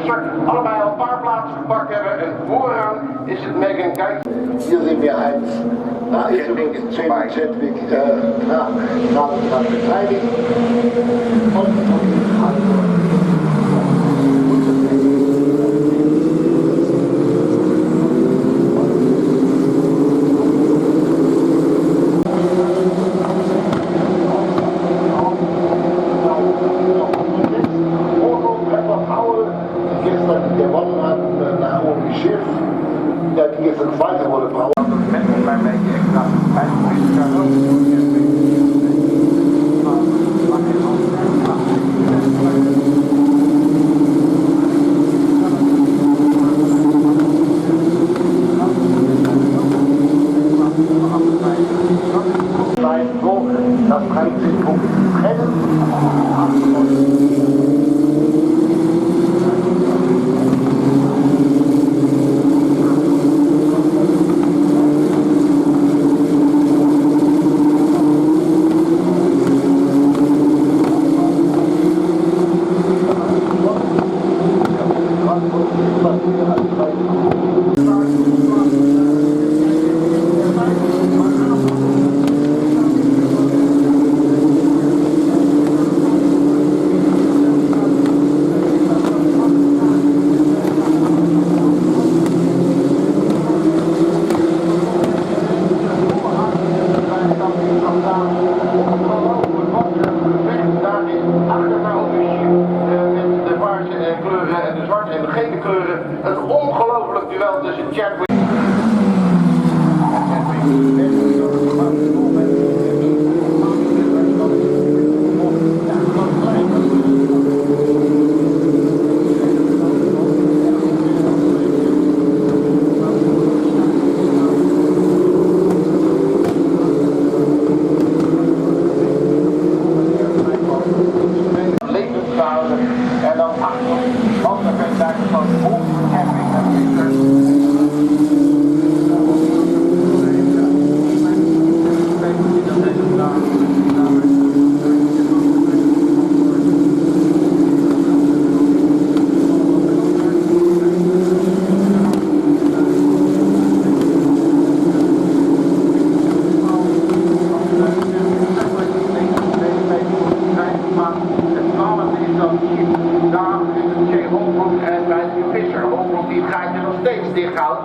Visser allebei al een paar plaatsen gepakt hebben. En vooraan is het Megan Kijk. Hier sind wir eins. Da ist übrigens Chadwick beteiligt. Gestern gewonnen hat, nach oben Schiff, ja, die gestern Zweiter wurde Braun. Met een klein beetje extra bij so, dass 13 Punkte trennen. En de zwarte en de gele kleuren. Een ongelooflijk duel tussen Chadwick. En dan achter, want dan ben je daar gewoon boven Chadwick en Visser. Daar is het J. Holbrook en bij de Visser. Holbrook die het gaatje nog steeds dicht houdt.